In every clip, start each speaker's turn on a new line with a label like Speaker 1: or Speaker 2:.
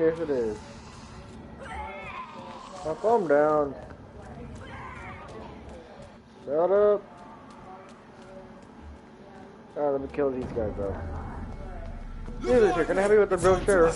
Speaker 1: Yes, it is. Now calm down. Shut up. Alright, let me kill these guys though. Music, can I help you with the brochure?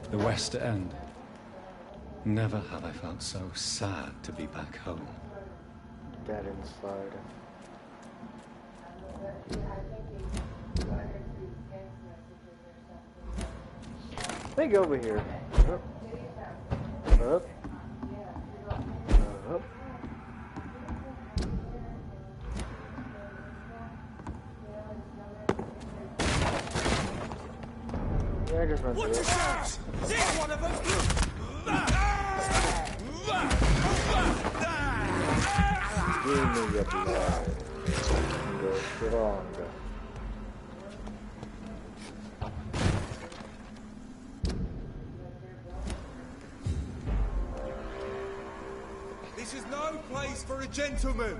Speaker 2: The West End. Never have I felt so sad to be back home.
Speaker 1: Dead inside. Let me go over here. Up. Up. Up. Yeah, I just run through it.
Speaker 3: See one of them.
Speaker 1: Give me your blood. Go stronger.
Speaker 3: This is no place for a gentleman.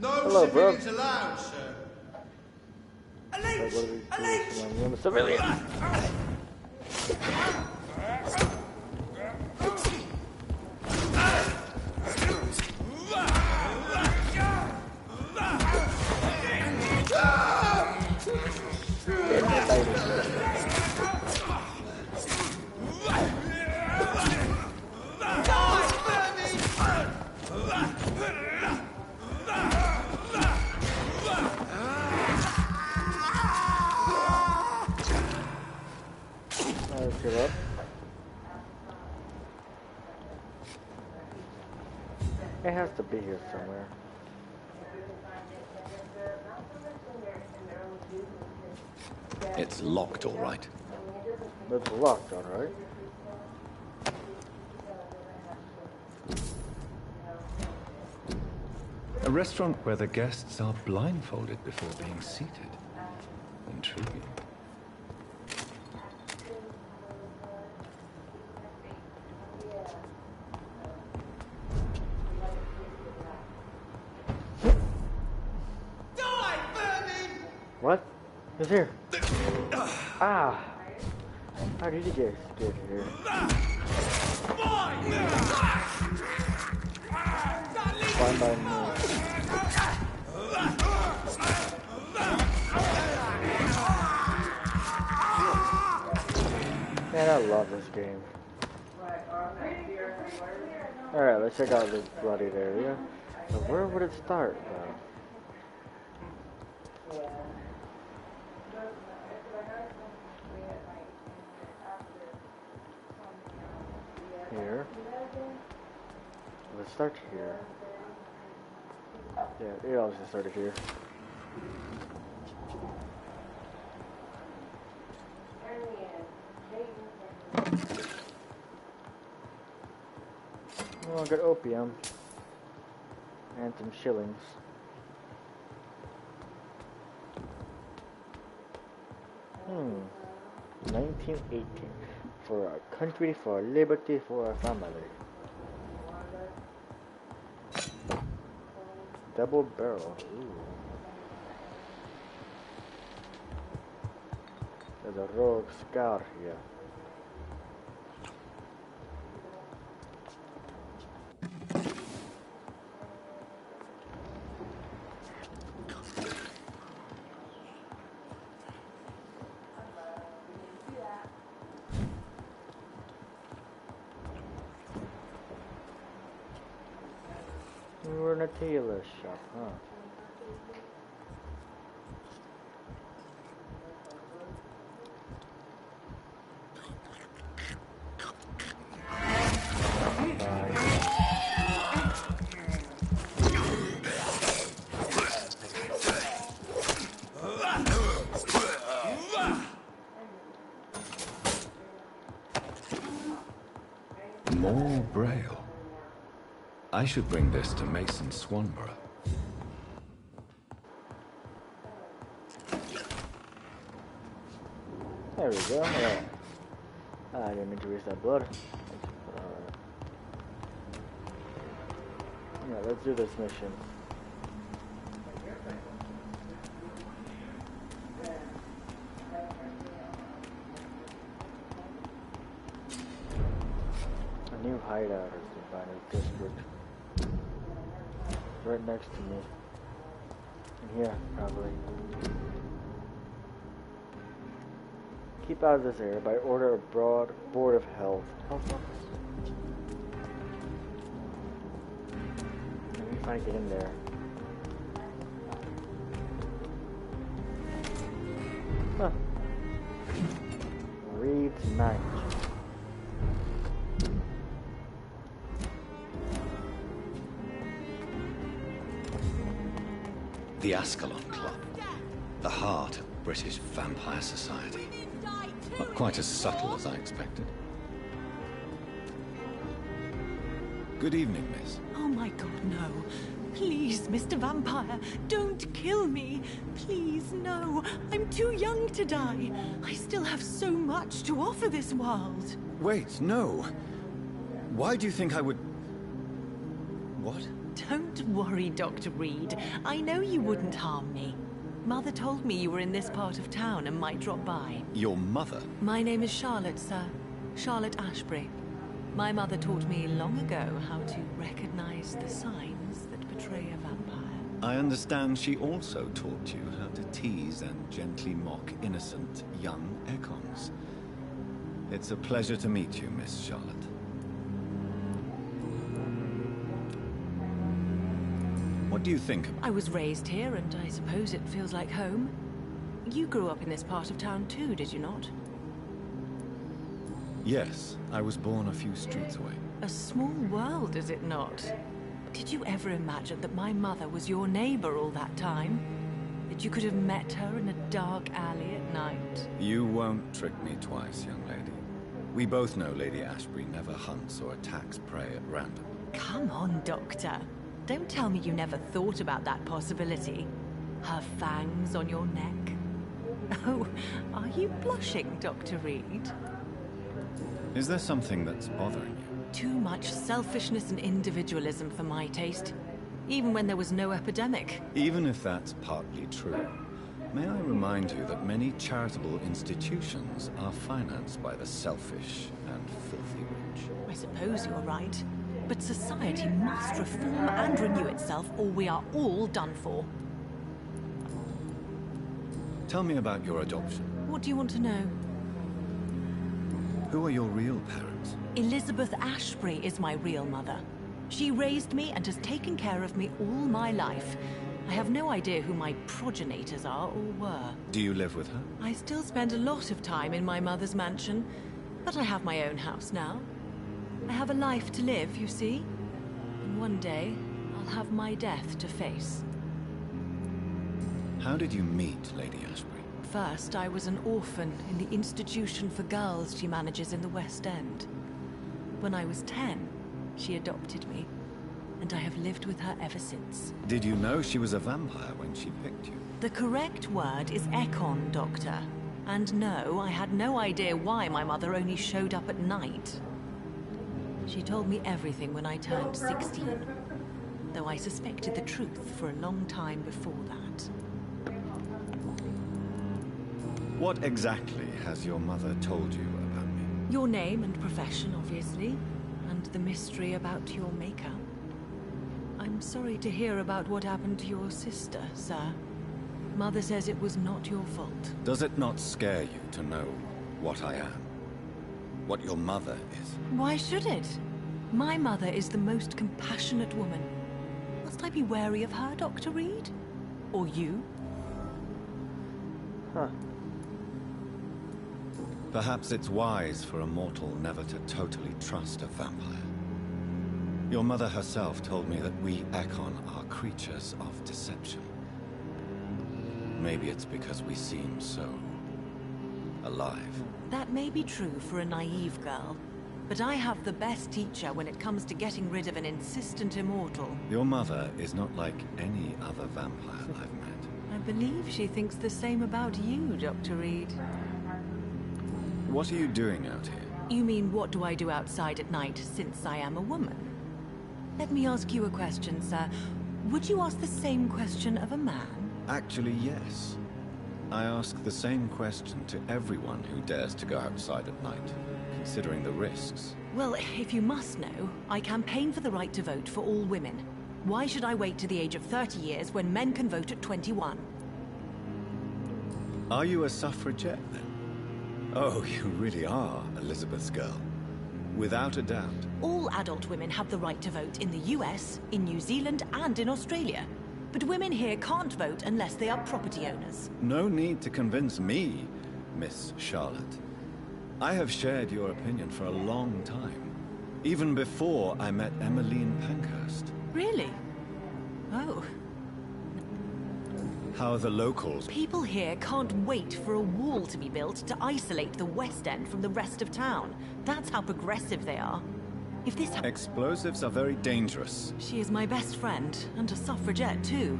Speaker 1: Hello, bro.
Speaker 3: Allowed, sir.
Speaker 1: I'm a civilian. It has to be here somewhere.
Speaker 2: It's locked, all right.
Speaker 1: It's locked, all right.
Speaker 2: A restaurant where the guests are blindfolded before being seated. Intriguing.
Speaker 1: What? It's here. Ah! How did you get here? Fine by me. Man, I love this game. Alright, let's check out this bloodied area. So where would it start, though? Here. Let's start here. Yeah, it always just started here. Oh, I got opium. And some shillings. Hmm. 1918. For our country, for our liberty, for our family. Double barrel. Ooh. There's a rogue scout here. a tailor shop, huh?
Speaker 2: More Braille. I should bring this to Mason Swanborough.
Speaker 1: There we go. Yeah. I didn't mean to waste that blood. Yeah, let's do this mission. A new hideout is defined as district. It's right next to me. In here, probably. Keep out of this area by order of Board of Health. Health office. Let me finally get in there. Huh. Reed's Night.
Speaker 2: The Ascalon Club. The heart of British vampire society. Not quite as subtle as I expected. Good evening, miss.
Speaker 4: Oh my god, no. Please, Mr. Vampire, don't kill me. Please, no. I'm too young to die. I still have so much to offer this world.
Speaker 2: Wait, no. Why do you think I would... What?
Speaker 4: Don't worry, Dr. Reed. I know you wouldn't harm me. Mother told me you were in this part of town and might drop by.
Speaker 2: Your mother?
Speaker 4: My name is Charlotte, sir. Charlotte Ashbury. My mother taught me long ago how to recognize the signs that betray a vampire.
Speaker 2: I understand she also taught you how to tease and gently mock innocent young Ekons. It's a pleasure to meet you, Miss Charlotte. What do you think?
Speaker 4: I was raised here, and I suppose it feels like home. You grew up in this part of town too, did you not?
Speaker 2: Yes, I was born a few streets away.
Speaker 4: A small world, is it not? Did you ever imagine that my mother was your neighbor all that time? That you could have met her in a dark alley at night?
Speaker 2: You won't trick me twice, young lady. We both know Lady Ashbury never hunts or attacks prey at random.
Speaker 4: Come on, Doctor. Don't tell me you never thought about that possibility. Her fangs on your neck. Oh, are you blushing, Dr. Reed?
Speaker 2: Is there something that's bothering you?
Speaker 4: Too much selfishness and individualism for my taste. Even when there was no epidemic.
Speaker 2: Even if that's partly true, may I remind you that many charitable institutions are financed by the selfish and filthy rich.
Speaker 4: I suppose you're right. But society must reform and renew itself, or we are all done for.
Speaker 2: Tell me about your adoption.
Speaker 4: What do you want to know?
Speaker 2: Who are your real parents?
Speaker 4: Elizabeth Ashbury is my real mother. She raised me and has taken care of me all my life. I have no idea who my progenitors are or were.
Speaker 2: Do you live with her?
Speaker 4: I still spend a lot of time in my mother's mansion, but I have my own house now. I have a life to live, you see. And one day, I'll have my death to face.
Speaker 2: How did you meet Lady Ashbury?
Speaker 4: First, I was an orphan in the institution for girls she manages in the West End. When I was 10, she adopted me, and I have lived with her ever since.
Speaker 2: Did you know she was a vampire when she picked you?
Speaker 4: The correct word is Ekon, Doctor. And no, I had no idea why my mother only showed up at night. She told me everything when I turned 16, though I suspected the truth for a long time before that.
Speaker 2: What exactly has your mother told you about me?
Speaker 4: Your name and profession, obviously, and the mystery about your maker. I'm sorry to hear about what happened to your sister, sir. Mother says it was not your fault.
Speaker 2: Does it not scare you to know what I am? What your mother is?
Speaker 4: Why should it? My mother is the most compassionate woman. Must I be wary of her, Dr. Reed? Or you?
Speaker 1: Huh.
Speaker 2: Perhaps it's wise for a mortal never to totally trust a vampire. Your mother herself told me that we Ekon are creatures of deception. Maybe it's because we seem so alive.
Speaker 4: That may be true for a naive girl, but I have the best teacher when it comes to getting rid of an insistent immortal.
Speaker 2: Your mother is not like any other vampire I've met.
Speaker 4: I believe she thinks the same about you, Dr. Reed.
Speaker 2: What are you doing out here?
Speaker 4: You mean, what do I do outside at night, since I am a woman? Let me ask you a question, sir. Would you ask the same question of a man?
Speaker 2: Actually, yes. I ask the same question to everyone who dares to go outside at night, considering the risks.
Speaker 4: Well, if you must know, I campaign for the right to vote for all women. Why should I wait to the age of 30 years when men can vote at 21?
Speaker 2: Are you a suffragette, then? Oh, you really are Elizabeth's girl. Without a doubt.
Speaker 4: All adult women have the right to vote in the US, in New Zealand, and in Australia. But women here can't vote unless they are property owners.
Speaker 2: No need to convince me, Miss Charlotte. I have shared your opinion for a long time. Even before I met Emmeline Pankhurst.
Speaker 4: Really? Oh.
Speaker 2: How are the locals?
Speaker 4: People here can't wait for a wall to be built to isolate the West End from the rest of town. That's how progressive they are. If this
Speaker 2: Explosives are very dangerous.
Speaker 4: She is my best friend, and a suffragette too.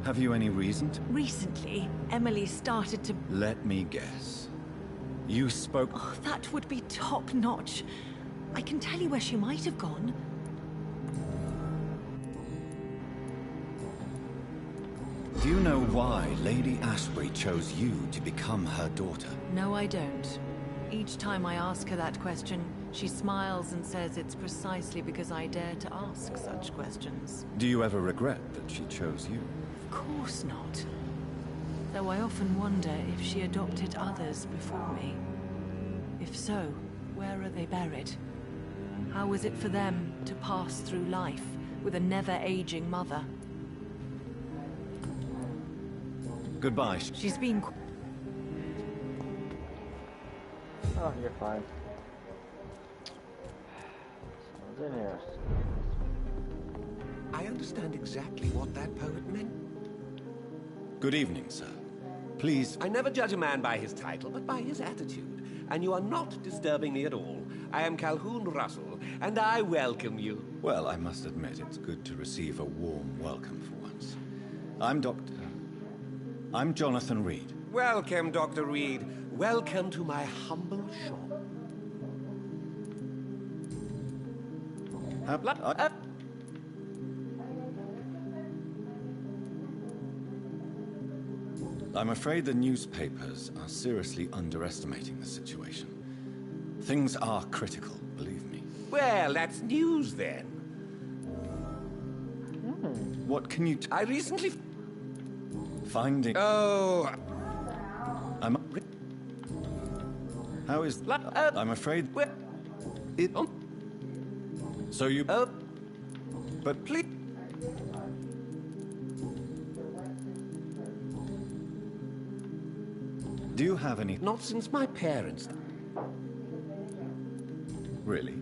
Speaker 2: Have you any reason to?
Speaker 4: Recently, Emily started to...
Speaker 2: Let me guess. You spoke...
Speaker 4: Oh, that would be top-notch. I can tell you where she might have gone.
Speaker 2: Do you know why Lady Ashbury chose you to become her daughter?
Speaker 4: No, I don't. Each time I ask her that question, she smiles and says it's precisely because I dare to ask such questions.
Speaker 2: Do you ever regret that she chose you?
Speaker 4: Of course not. Though I often wonder if she adopted others before me. If so, where are they buried? How was it for them to pass through life with a never-aging mother?
Speaker 2: Goodbye.
Speaker 4: She's been...
Speaker 1: Oh, you're fine. Someone's in here.
Speaker 3: I understand exactly what that poet meant.
Speaker 2: Good evening, sir. Please...
Speaker 3: I never judge a man by his title, but by his attitude. And you are not disturbing me at all. I am Calhoun Russell, and I welcome you.
Speaker 2: Well, I must admit, it's good to receive a warm welcome for once. I'm Jonathan Reed.
Speaker 3: Welcome, Dr. Reed. Welcome to my humble shop.
Speaker 2: I'm afraid the newspapers are seriously underestimating the situation. Things are critical, believe me.
Speaker 3: Well, that's news then.
Speaker 2: What can you
Speaker 3: I recently...
Speaker 2: Finding...
Speaker 3: Oh...
Speaker 2: How is... I'm afraid... It... So you... But please... Do you have any...
Speaker 3: Not since my parents...
Speaker 2: Really?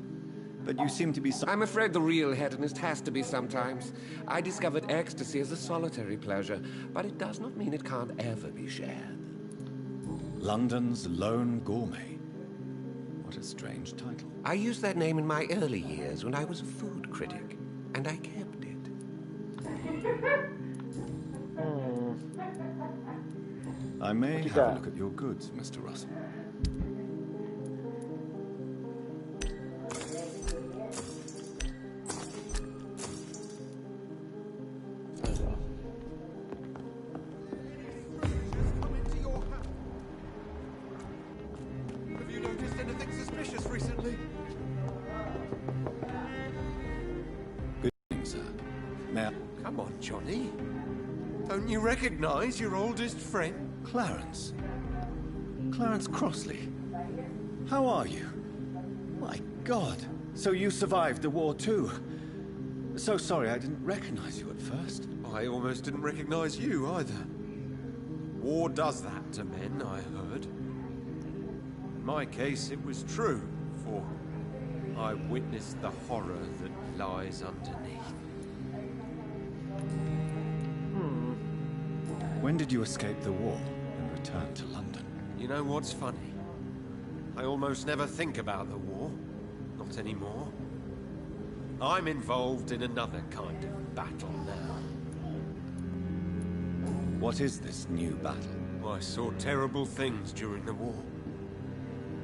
Speaker 2: But you seem to be...
Speaker 3: I'm afraid the real hedonist has to be sometimes. I discovered ecstasy as a solitary pleasure, but it does not mean it can't ever be shared.
Speaker 2: London's Lone Gourmet. What a strange title.
Speaker 3: I used that name in my early years when I was a food critic, and I kept it.
Speaker 2: I may have
Speaker 1: got?
Speaker 2: a look at your goods, Mr. Russell.
Speaker 3: Have you noticed anything suspicious recently?
Speaker 2: Good evening, sir. May I...
Speaker 3: Come on, Johnny. Don't you recognize your oldest friend?
Speaker 2: Clarence. Clarence Crossley. How are you? My God. So you survived the war too. So sorry, I didn't recognize you at first.
Speaker 5: I almost didn't recognize you either. War does that to men, I heard. In my case, it was true, for I witnessed the horror that lies underneath.
Speaker 2: When did you escape the war and return to London?
Speaker 5: You know what's funny? I almost never think about the war. Not anymore. I'm involved in another kind of battle now.
Speaker 2: What is this new battle?
Speaker 5: I saw terrible things during the war.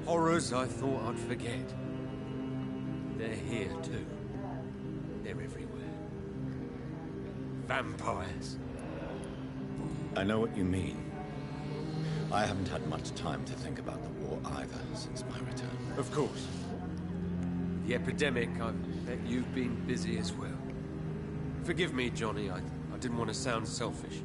Speaker 5: Horrors I thought I'd forget. They're here too. They're everywhere. Vampires.
Speaker 2: I know what you mean. I haven't had much time to think about the war either since my return.
Speaker 5: Of course. The epidemic, I bet you've been busy as well. Forgive me, Johnny, I didn't want to sound selfish.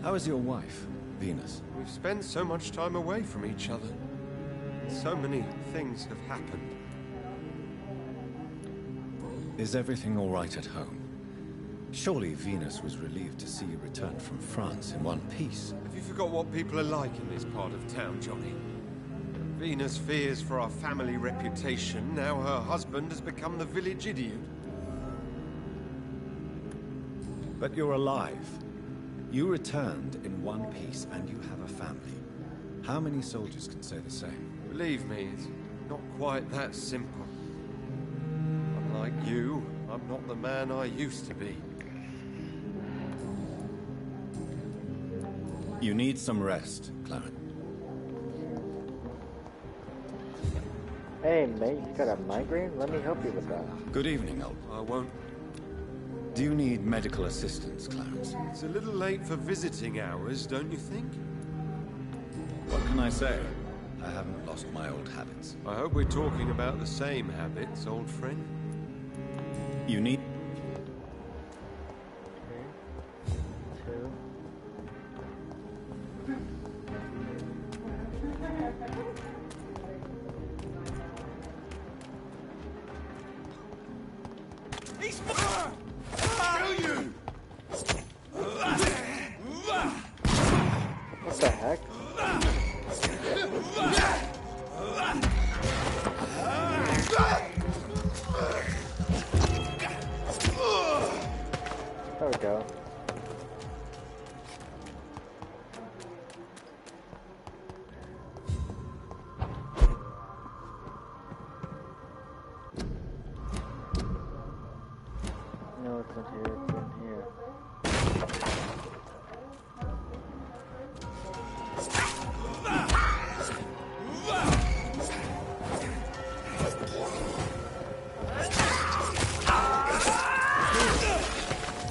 Speaker 2: How is your wife, Venus?
Speaker 5: We've spent so much time away from each other. So many things have happened.
Speaker 2: Is everything all right at home? Surely Venus was relieved to see you return from France in one piece.
Speaker 5: Have you forgot what people are like in this part of town, Johnny? Venus fears for our family reputation. Now her husband has become the village idiot.
Speaker 2: But you're alive. You returned in one piece and you have a family. How many soldiers can say the same?
Speaker 5: Believe me, it's not quite that simple. Unlike you, I'm not the man I used to be.
Speaker 2: You need some rest, Clarence.
Speaker 1: Hey, mate, you got a migraine? Let me help you with that.
Speaker 2: Good evening, Old.
Speaker 5: I won't.
Speaker 2: Do you need medical assistance, Clarence?
Speaker 5: It's a little late for visiting hours, don't you think?
Speaker 2: What can I say? I haven't lost my old habits.
Speaker 5: I hope we're talking about the same habits, old friend.
Speaker 2: You need...
Speaker 1: Two. What the heck? There we go. No, it's not here, it's in here.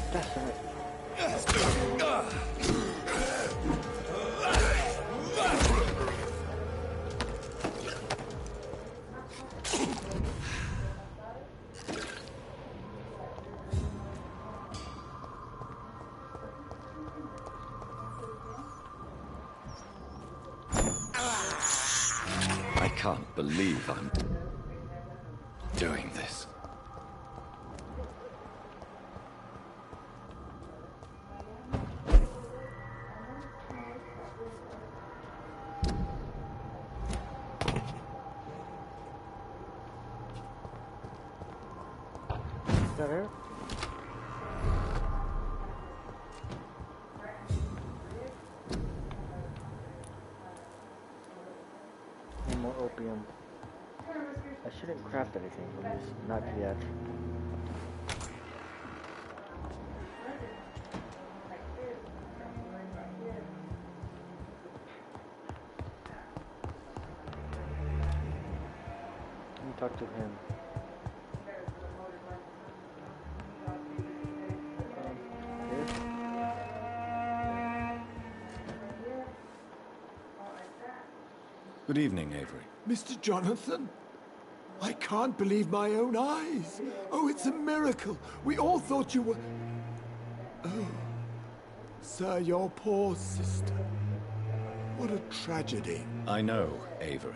Speaker 1: That's right.
Speaker 2: I can't believe I'm doing this.
Speaker 1: Is that her? No more opium. I shouldn't craft anything from this, not yet. Let me talk to him. Here?
Speaker 2: Good evening, Avery.
Speaker 6: Mr. Jonathan? I can't believe my own eyes. Oh, it's a miracle. We all thought you were... Oh, sir, your poor sister. What a tragedy.
Speaker 2: I know, Avery.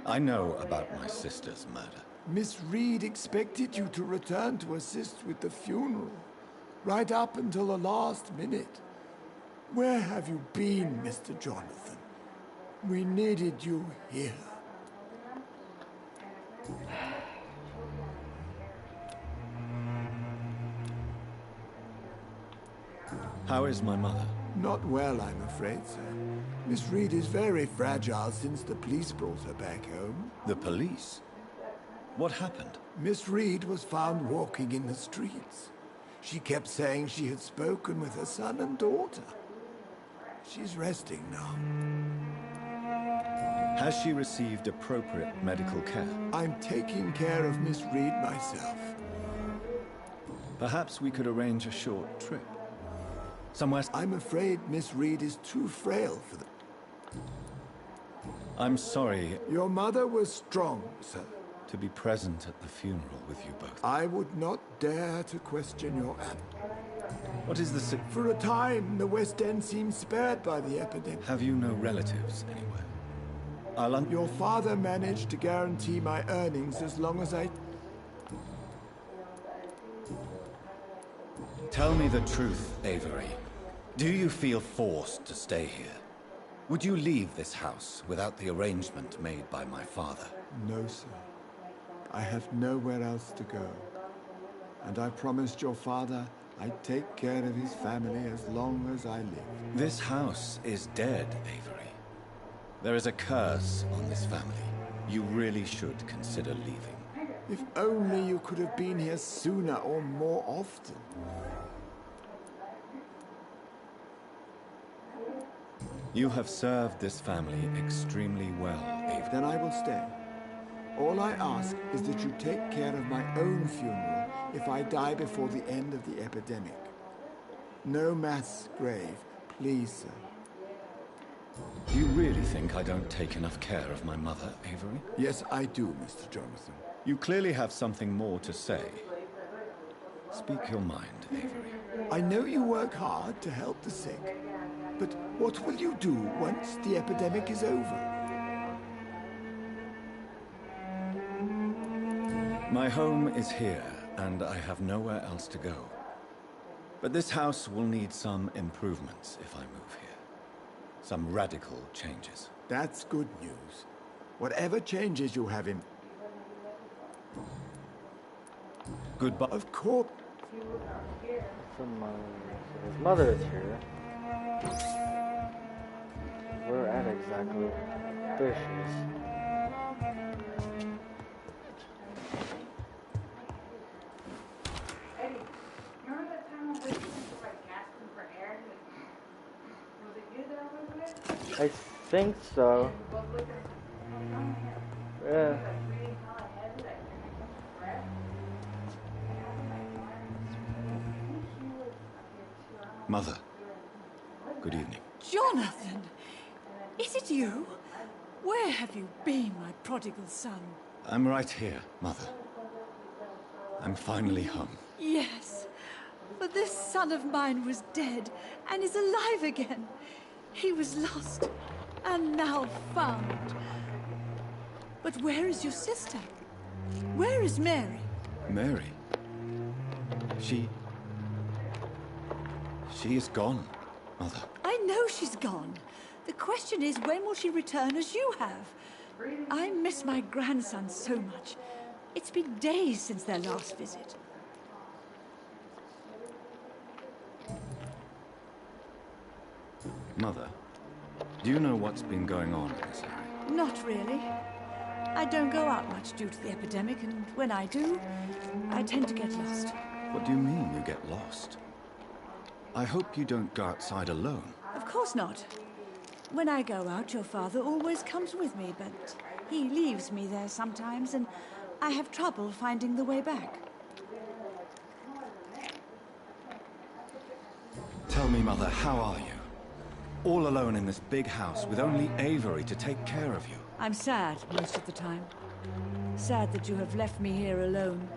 Speaker 2: I know about my sister's murder.
Speaker 6: Miss Reed expected you to return to assist with the funeral, right up until the last minute. Where have you been, Mr. Jonathan? We needed you here.
Speaker 2: How is my mother?
Speaker 6: Not well, I'm afraid, sir. Miss Reed is very fragile since the police brought her back home.
Speaker 2: The police? What happened?
Speaker 6: Miss Reed was found walking in the streets. She kept saying she had spoken with her son and daughter. She's resting now.
Speaker 2: Has she received appropriate medical care?
Speaker 6: I'm taking care of Miss Reed myself.
Speaker 2: Perhaps we could arrange a short trip. Somewhere...
Speaker 6: I'm afraid Miss Reed is too frail for that.
Speaker 2: I'm sorry
Speaker 6: Your mother was strong, sir.
Speaker 2: to be present at the funeral with you both.
Speaker 6: I would not dare to question your
Speaker 2: What is the...
Speaker 6: For a time, the West End seemed spared by the epidemic.
Speaker 2: Have you no relatives anywhere?
Speaker 6: Your father managed to guarantee my earnings as long as I...
Speaker 2: Tell me the truth, Avery. Do you feel forced to stay here? Would you leave this house without the arrangement made by my father?
Speaker 6: No, sir. I have nowhere else to go. And I promised your father I'd take care of his family as long as I live.
Speaker 2: This house is dead, Avery. There is a curse on this family. You really should consider leaving.
Speaker 6: If only you could have been here sooner or more often.
Speaker 2: You have served this family extremely well, Avery.
Speaker 6: Then I will stay. All I ask is that you take care of my own funeral if I die before the end of the epidemic. No mass grave, please, sir.
Speaker 2: Do you really think I don't take enough care of my mother, Avery?
Speaker 6: Yes, I do, Mr. Jonathan.
Speaker 2: You clearly have something more to say. Speak your mind, Avery.
Speaker 6: I know you work hard to help the sick, but what will you do once the epidemic is over?
Speaker 2: My home is here, and I have nowhere else to go. But this house will need some improvements if I move here. Some radical changes.
Speaker 6: That's good news. Whatever changes you have in...
Speaker 2: Goodbye.
Speaker 6: Of course.
Speaker 1: So his mother is here. Where at exactly? There she is. I think so. Yeah.
Speaker 2: Mother, good evening.
Speaker 7: Jonathan! Is it you? Where have you been, my prodigal son?
Speaker 2: I'm right here, Mother. I'm finally home.
Speaker 7: Yes, but this son of mine was dead and is alive again. He was lost and now found. But where is your sister? Where is Mary?
Speaker 2: Mary? She is gone, Mother.
Speaker 7: I know she's gone. The question is, when will she return as you have? I miss my grandson so much. It's been days since their last visit.
Speaker 2: Mother, do you know what's been going on in this area?
Speaker 7: Not really. I don't go out much due to the epidemic, and when I do, I tend to get lost.
Speaker 2: What do you mean you get lost? I hope you don't go outside alone.
Speaker 7: Of course not. When I go out, your father always comes with me, but he leaves me there sometimes, and I have trouble finding the way back.
Speaker 2: Tell me, Mother, how are you? All alone in this big house with only Avery to take care of you.
Speaker 7: I'm sad most of the time. Sad that you have left me here alone.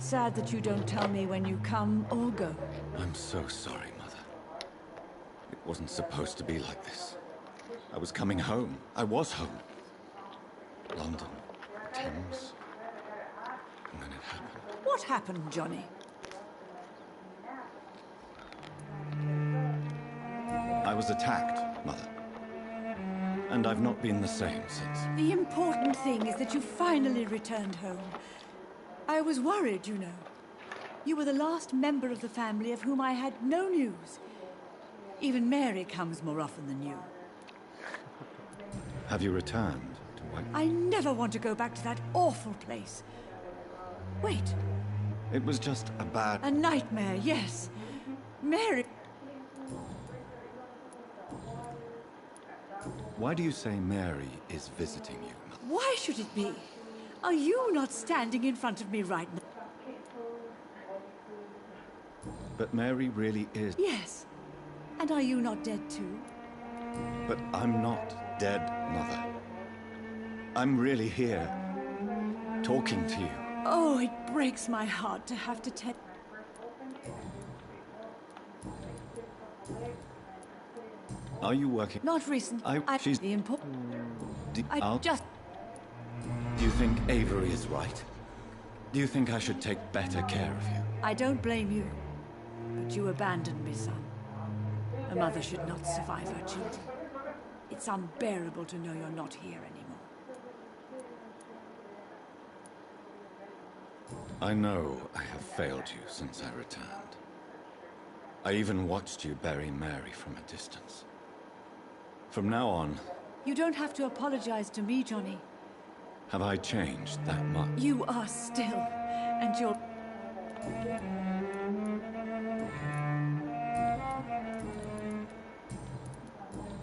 Speaker 7: Sad that you don't tell me when you come or go.
Speaker 2: I'm so sorry, Mother. It wasn't supposed to be like this. I was coming home. I was home. London, Thames, and then it happened.
Speaker 7: What happened, Johnny?
Speaker 2: I was attacked, Mother. And I've not been the same since.
Speaker 7: The important thing is that you finally returned home. I was worried, you know. You were the last member of the family of whom I had no news. Even Mary comes more often than you.
Speaker 2: Have you returned to White?
Speaker 7: I never want to go back to that awful place. Wait,
Speaker 2: It was just a bad...
Speaker 7: a nightmare, yes. Mary...
Speaker 2: Why do you say Mary is visiting you, Mother?
Speaker 7: Why should it be? Are you not standing in front of me right now?
Speaker 2: But Mary really is...
Speaker 7: Yes. And are you not dead too?
Speaker 2: But I'm not dead, Mother. I'm really here, talking to you.
Speaker 7: Oh, it breaks my heart to have to tell...
Speaker 2: Are you working?
Speaker 7: Not recently.
Speaker 2: She's...
Speaker 7: The important...
Speaker 2: I'll...
Speaker 7: just...
Speaker 2: Do you think Avery is right? Do you think I should take better care of you?
Speaker 7: I don't blame you. But you abandoned me, son. A mother should not survive her children. It's unbearable to know you're not here anymore.
Speaker 2: I know I have failed you since I returned. I even watched you bury Mary from a distance. From now on...
Speaker 7: You don't have to apologize to me, Johnny.
Speaker 2: Have I changed that much?
Speaker 7: You are still, and you're...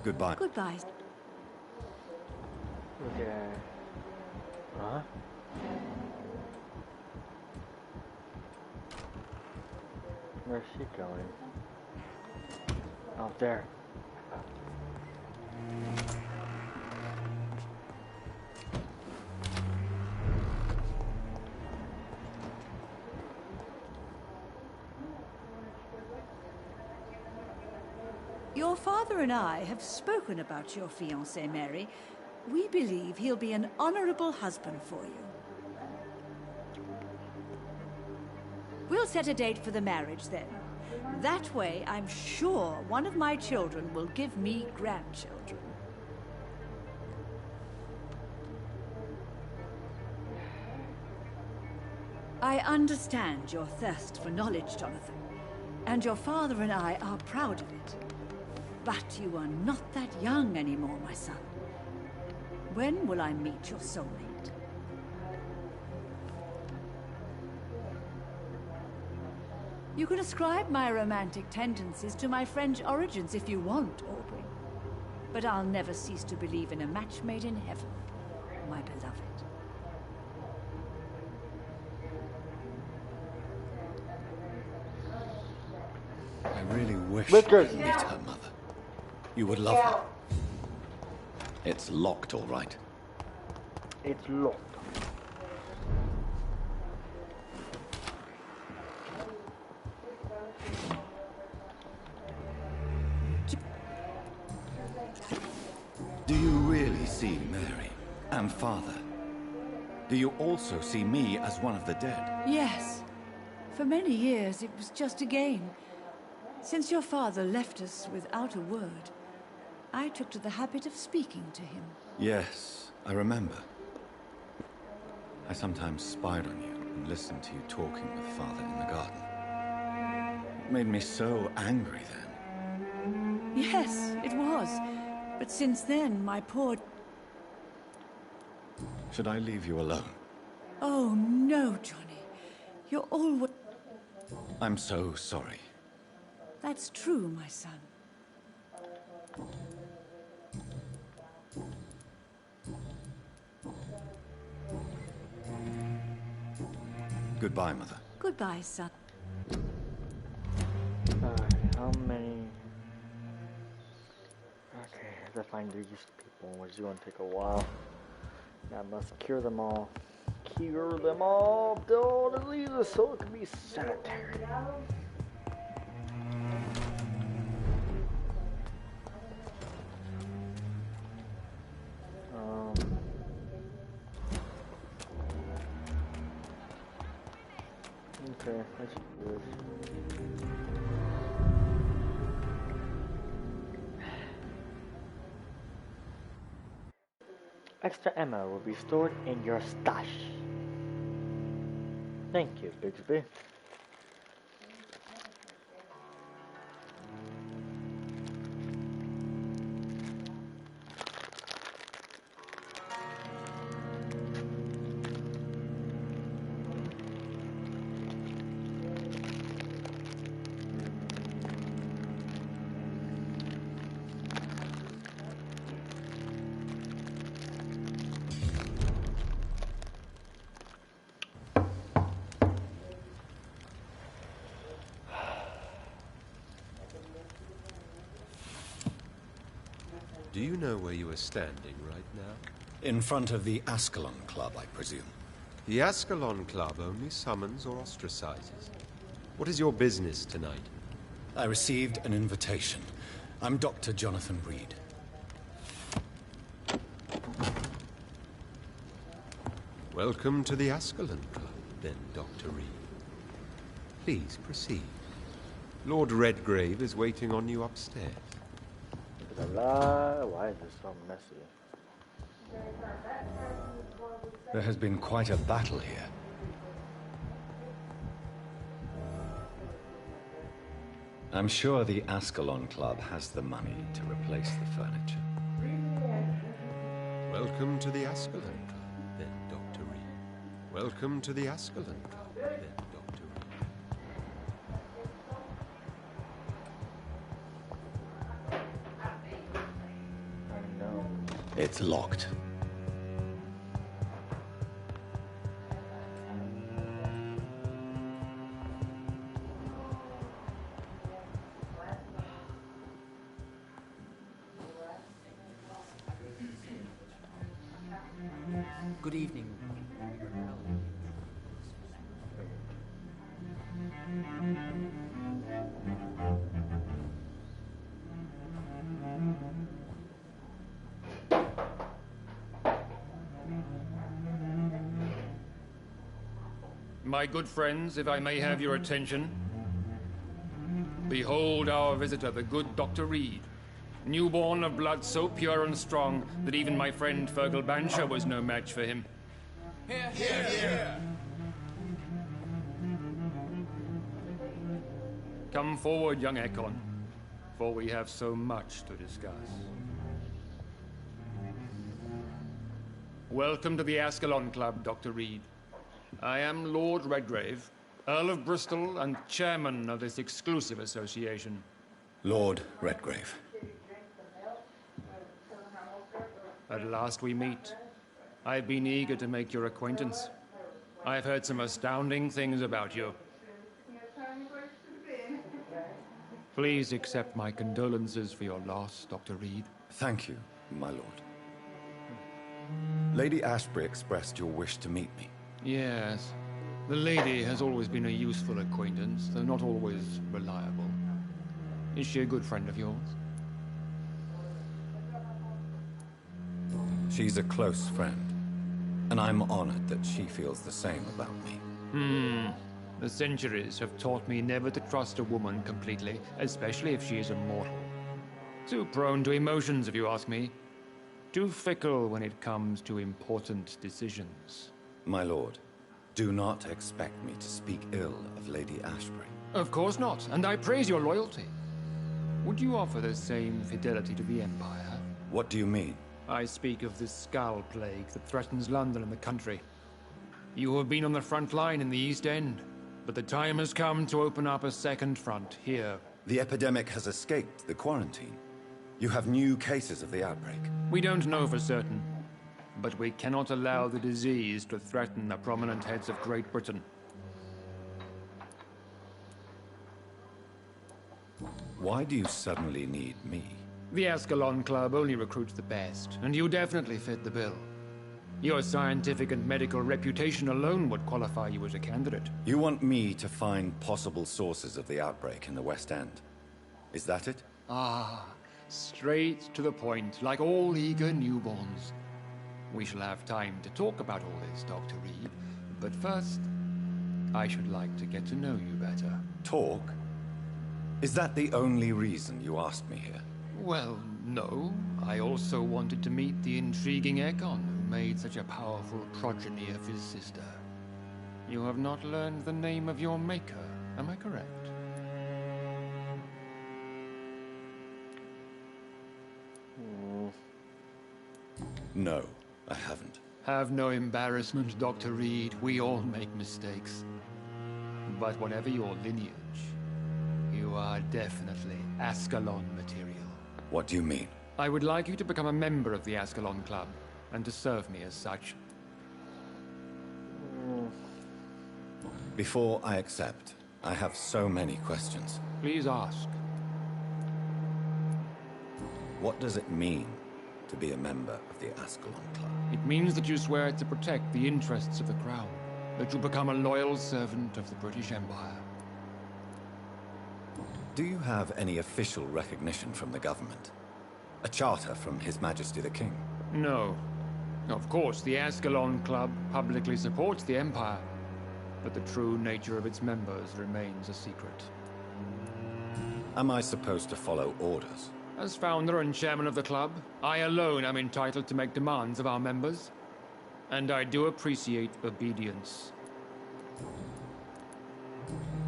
Speaker 2: Goodbye.
Speaker 7: Goodbye.
Speaker 1: Okay. Huh? Where's she going? Out there.
Speaker 7: Your father and I have spoken about your fiancé, Mary. We believe he'll be an honorable husband for you. We'll set a date for the marriage then. That way, I'm sure one of my children will give me grandchildren. I understand your thirst for knowledge, Jonathan, and your father and I are proud of it. But you are not that young anymore, my son. When will I meet your soulmate? You can ascribe my romantic tendencies to my French origins if you want, Aubrey. But I'll never cease to believe in a match made in heaven, my beloved.
Speaker 2: I really wish
Speaker 1: Redgrave.
Speaker 2: you could meet her, Mother. You would love her. It's locked, all right.
Speaker 1: It's locked.
Speaker 2: Do you really see Mary and Father? Do you also see me as one of the dead?
Speaker 7: Yes. For many years, it was just a game. Since your father left us without a word, I took to the habit of speaking to him.
Speaker 2: Yes, I remember. I sometimes spied on you and listened to you talking with Father in the garden. It made me so angry then.
Speaker 7: Yes, it was. But since then, my poor...
Speaker 2: Should I leave you alone?
Speaker 7: Oh, no, Johnny. You're always...
Speaker 2: I'm so sorry.
Speaker 7: That's true, my son.
Speaker 2: Goodbye, Mother.
Speaker 7: Goodbye, son.
Speaker 1: Alright, how many? Okay, I have to find these people, which is going to take a while. I must cure them all. Cure them all of all diseases so it can be sanitary. Okay, let's do this. Extra ammo will be stored in your stash. Thank you, Bigsby.
Speaker 5: Do you know where you are standing right now?
Speaker 2: In front of the Ascalon Club, I presume.
Speaker 5: The Ascalon Club only summons or ostracizes. What is your business tonight?
Speaker 2: I received an invitation. I'm Dr. Jonathan Reed.
Speaker 5: Welcome to the Ascalon Club, then, Dr. Reed. Please proceed. Lord Redgrave is waiting on you upstairs.
Speaker 1: Why is this so messy?
Speaker 2: There has been quite a battle here. I'm sure the Ascalon Club has the money to replace the furniture.
Speaker 5: Welcome to the Ascalon Club, then, Dr. Reed. Welcome to the Ascalon Club, then, Dr. Reed.
Speaker 1: I know.
Speaker 2: It's locked.
Speaker 8: Good evening.
Speaker 9: My good friends, if I may have your attention. Behold our visitor, the good Dr. Reed. Newborn of blood so pure and strong that even my friend Fergal Bansher was no match for him.
Speaker 8: Here, here, here.
Speaker 9: Come forward, young Ekon, for we have so much to discuss. Welcome to the Ascalon Club, Dr. Reed. I am Lord Redgrave, Earl of Bristol and chairman of this exclusive association.
Speaker 2: Lord Redgrave.
Speaker 9: At last we meet. I've been eager to make your acquaintance. I've heard some astounding things about you. Please accept my condolences for your loss, Dr. Reed.
Speaker 2: Thank you, my lord. Lady Ashbury expressed your wish to meet me.
Speaker 9: Yes. The lady has always been a useful acquaintance, though not always reliable. Is she a good friend of yours?
Speaker 2: She's a close friend, and I'm honored that she feels the same about me.
Speaker 9: The centuries have taught me never to trust a woman completely, especially if she is immortal. Too prone to emotions, if you ask me. Too fickle when it comes to important decisions.
Speaker 2: My lord, do not expect me to speak ill of Lady Ashbury.
Speaker 9: Of course not, and I praise your loyalty. Would you offer the same fidelity to the Empire?
Speaker 2: What do you mean?
Speaker 9: I speak of the Skull Plague that threatens London and the country. You have been on the front line in the East End, but the time has come to open up a second front here.
Speaker 2: The epidemic has escaped the quarantine. You have new cases of the outbreak.
Speaker 9: We don't know for certain, but we cannot allow the disease to threaten the prominent heads of Great Britain.
Speaker 2: Why do you suddenly need me?
Speaker 9: The Ascalon Club only recruits the best, and you definitely fit the bill. Your scientific and medical reputation alone would qualify you as a candidate.
Speaker 2: You want me to find possible sources of the outbreak in the West End. Is that it?
Speaker 9: Ah, straight to the point, like all eager newborns. We shall have time to talk about all this, Dr. Reed. But first, I should like to get to know you better.
Speaker 2: Talk? Is that the only reason you asked me here?
Speaker 9: Well, no. I also wanted to meet the intriguing Ekon who made such a powerful progeny of his sister. You have not learned the name of your maker, am I correct?
Speaker 2: No, I haven't.
Speaker 9: Have no embarrassment, Dr. Reed. We all make mistakes. But whatever your lineage, you are definitely Ascalon material.
Speaker 2: What do you mean?
Speaker 9: I would like you to become a member of the Ascalon Club, and to serve me as such.
Speaker 2: Before I accept, I have so many questions.
Speaker 9: Please ask.
Speaker 2: What does it mean to be a member of the Ascalon Club?
Speaker 9: It means that you swear to protect the interests of the Crown, that you become a loyal servant of the British Empire.
Speaker 2: Do you have any official recognition from the government? A charter from His Majesty the King?
Speaker 9: No. Of course, the Ascalon Club publicly supports the Empire, but the true nature of its members remains a secret.
Speaker 2: Am I supposed to follow orders?
Speaker 9: As founder and chairman of the club, I alone am entitled to make demands of our members, and I do appreciate obedience.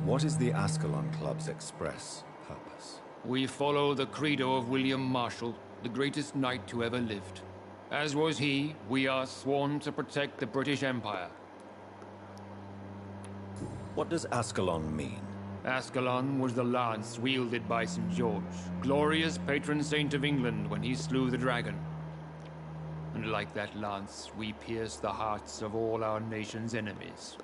Speaker 2: What is the Ascalon Club's express purpose?
Speaker 9: We follow the credo of William Marshall, the greatest knight who ever lived. As was he, we are sworn to protect the British Empire.
Speaker 2: What does Ascalon mean?
Speaker 9: Ascalon was the lance wielded by St. George, glorious patron saint of England when he slew the dragon. And like that lance, we pierce the hearts of all our nation's enemies.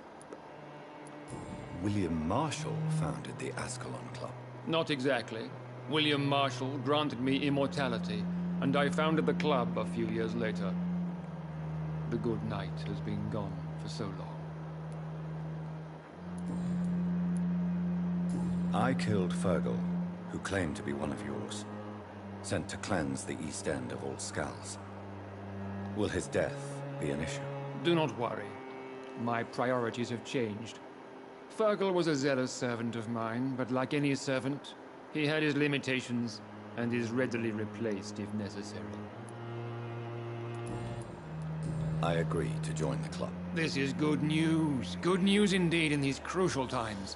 Speaker 2: William Marshall founded the Ascalon Club.
Speaker 9: Not exactly. William Marshall granted me immortality, and I founded the club a few years later. The good knight has been gone for so long.
Speaker 2: I killed Fergal, who claimed to be one of yours, sent to cleanse the East End of all Skulls. Will his death be an issue?
Speaker 9: Do not worry. My priorities have changed. Fergal was a zealous servant of mine, but like any servant, he had his limitations and is readily replaced if necessary.
Speaker 2: I agree to join the club.
Speaker 9: This is good news. Good news indeed in these crucial times.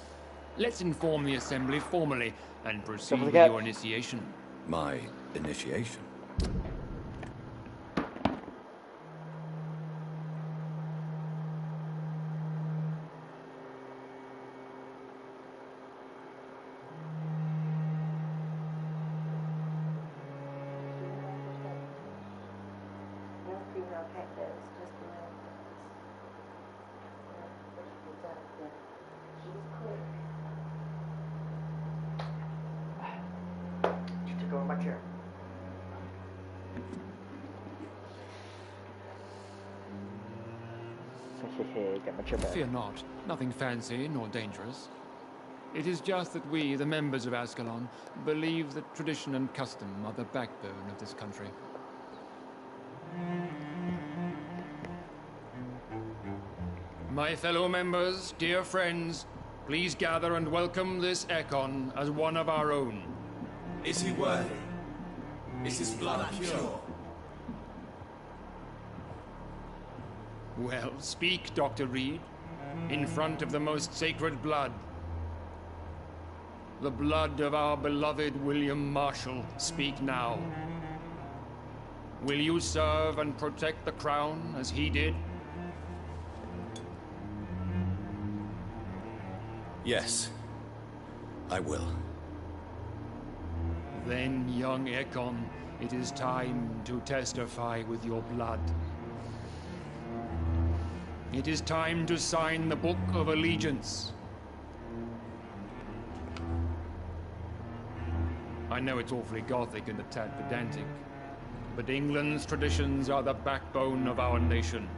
Speaker 9: Let's inform the Assembly formally and proceed with your initiation.
Speaker 2: My initiation?
Speaker 9: Fear not. Nothing fancy nor dangerous. It is just that we, the members of Ascalon, believe that tradition and custom are the backbone of this country. My fellow members, dear friends, please gather and welcome this Ekon as one of our own.
Speaker 10: Is he worthy? Is his blood pure?
Speaker 9: Well, speak, Dr. Reed, in front of the most sacred blood. The blood of our beloved William Marshall. Speak now. Will you serve and protect the crown as he did?
Speaker 2: Yes, I will.
Speaker 9: Then, young Ekon, it is time to testify with your blood. It is time to sign the Book of Allegiance. I know it's awfully gothic and a tad pedantic, but England's traditions are the backbone of our nation.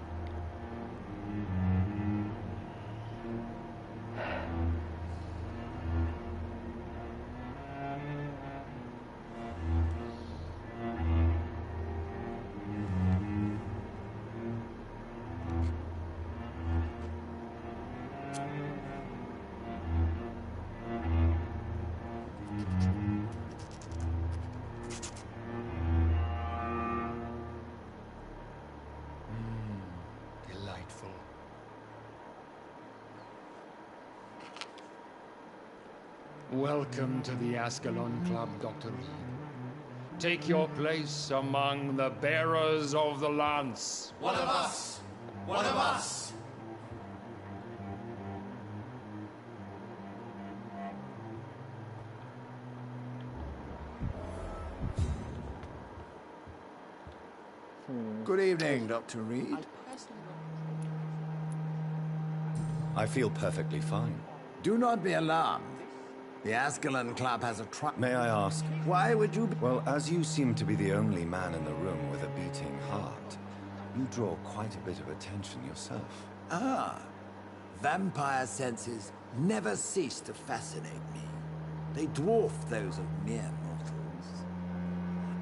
Speaker 9: Welcome to the Ascalon Club, Dr. Reed. Take your place among the bearers of the lance.
Speaker 10: One of us! One of us!
Speaker 6: Good evening, Dr. Reed.
Speaker 2: I feel perfectly fine.
Speaker 6: Do not be alarmed. The Ascalon Club has a
Speaker 2: May I ask?
Speaker 6: Why would you be...
Speaker 2: Well, as you seem to be the only man in the room with a beating heart, you draw quite a bit of attention yourself.
Speaker 6: Ah. Vampire senses never cease to fascinate me. They dwarf those of mere mortals.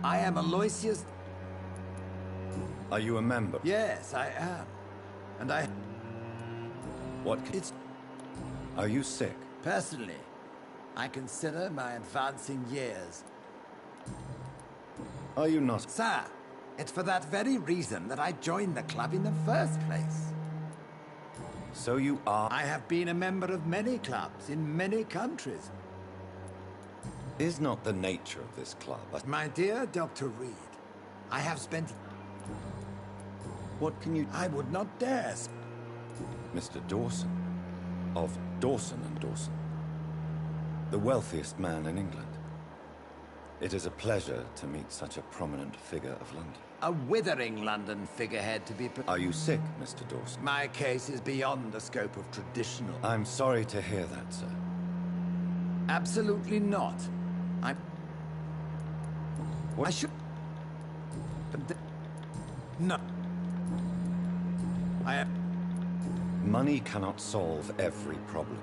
Speaker 6: I am Aloysius...
Speaker 2: Are you a member?
Speaker 6: Yes, I am. And I...
Speaker 2: What?
Speaker 6: It's...
Speaker 2: Are you sick?
Speaker 6: Personally, I consider my advancing years.
Speaker 2: Are you not?
Speaker 6: Sir, it's for that very reason that I joined the club in the first place.
Speaker 2: So you are...
Speaker 6: I have been a member of many clubs in many countries.
Speaker 2: Is not the nature of this club
Speaker 6: My dear Dr. Reed, I have spent...
Speaker 2: What can you...
Speaker 6: I would not dare...
Speaker 2: Mr. Dawson, of Dawson and Dawson, the wealthiest man in England. It is a pleasure to meet such a prominent figure of London.
Speaker 6: A withering London figurehead to be...
Speaker 2: Are you sick, Mr. Dawson?
Speaker 6: My case is beyond the scope of traditional...
Speaker 2: I'm sorry to hear that, sir.
Speaker 6: Absolutely not.
Speaker 2: What?
Speaker 6: I should... No. I am...
Speaker 2: Money cannot solve every problem.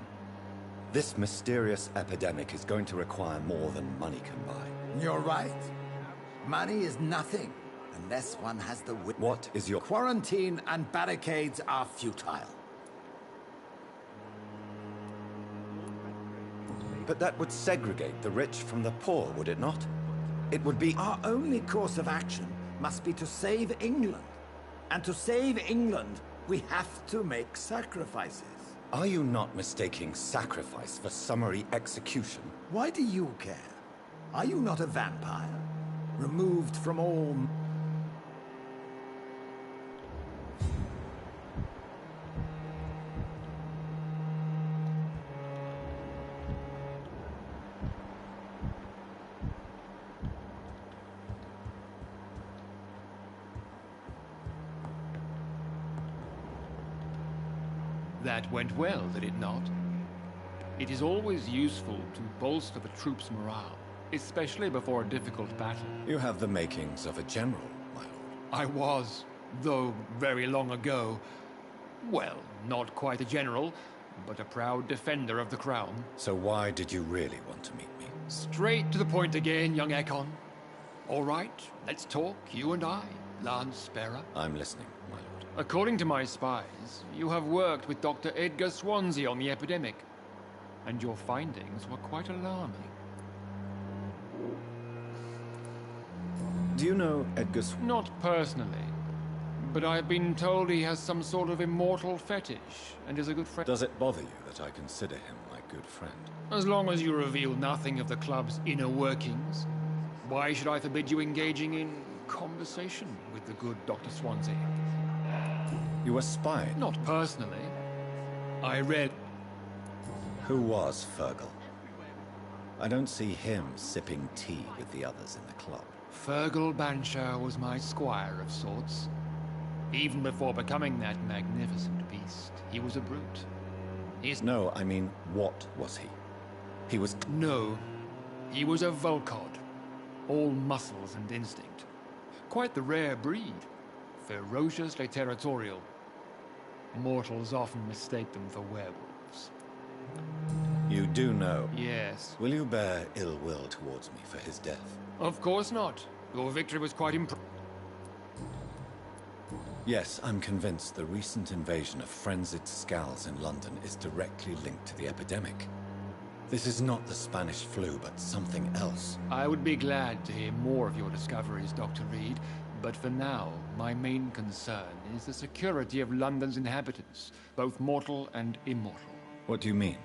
Speaker 2: This mysterious epidemic is going to require more than money can buy.
Speaker 6: You're right. Money is nothing unless one has the wit.
Speaker 2: What is your...
Speaker 6: Quarantine and barricades are futile.
Speaker 2: But that would segregate the rich from the poor, would it not? It would be...
Speaker 6: Our only course of action must be to save England. And to save England, we have to make sacrifices.
Speaker 2: Are you not mistaking sacrifice for summary execution?
Speaker 6: Why do you care? Are you not a vampire? Removed from all...
Speaker 9: That went well, did it not? It is always useful to bolster the troops' morale, especially before a difficult battle.
Speaker 2: You have the makings of a general, my lord.
Speaker 9: I was, though very long ago. Well, not quite a general, but a proud defender of the crown.
Speaker 2: So why did you really want to meet me?
Speaker 9: Straight to the point again, young Ekon. All right, let's talk, you and I, Lance Bearer.
Speaker 2: I'm listening, my lord.
Speaker 9: According to my spies, you have worked with Dr. Edgar Swansea on the epidemic, and your findings were quite alarming.
Speaker 2: Do you know Edgar
Speaker 9: Not personally, but I've been told he has some sort of immortal fetish, and is a good friend.
Speaker 2: Does it bother you that I consider him my good friend?
Speaker 9: As long as you reveal nothing of the club's inner workings, why should I forbid you engaging in conversation with the good Dr. Swansea?
Speaker 2: You were spied?
Speaker 9: Not personally. I read...
Speaker 2: Who was Fergal? I don't see him sipping tea with the others in the club.
Speaker 9: Fergal Banshire was my squire of sorts. Even before becoming that magnificent beast, he was a brute.
Speaker 2: No, I mean, what was he? He was...
Speaker 9: No. He was a Volcod. All muscles and instinct. Quite the rare breed. Ferociously territorial. Mortals often mistake them for werewolves.
Speaker 2: You do know?
Speaker 9: Yes.
Speaker 2: Will you bear ill will towards me for his death?
Speaker 9: Of course not. Your victory was quite impressive.
Speaker 2: Yes, I'm convinced the recent invasion of frenzied Scals in London is directly linked to the epidemic. This is not the Spanish flu, but something else.
Speaker 9: I would be glad to hear more of your discoveries, Dr. Reed, but for now, my main concern is the security of London's inhabitants, both mortal and immortal.
Speaker 2: What do you mean?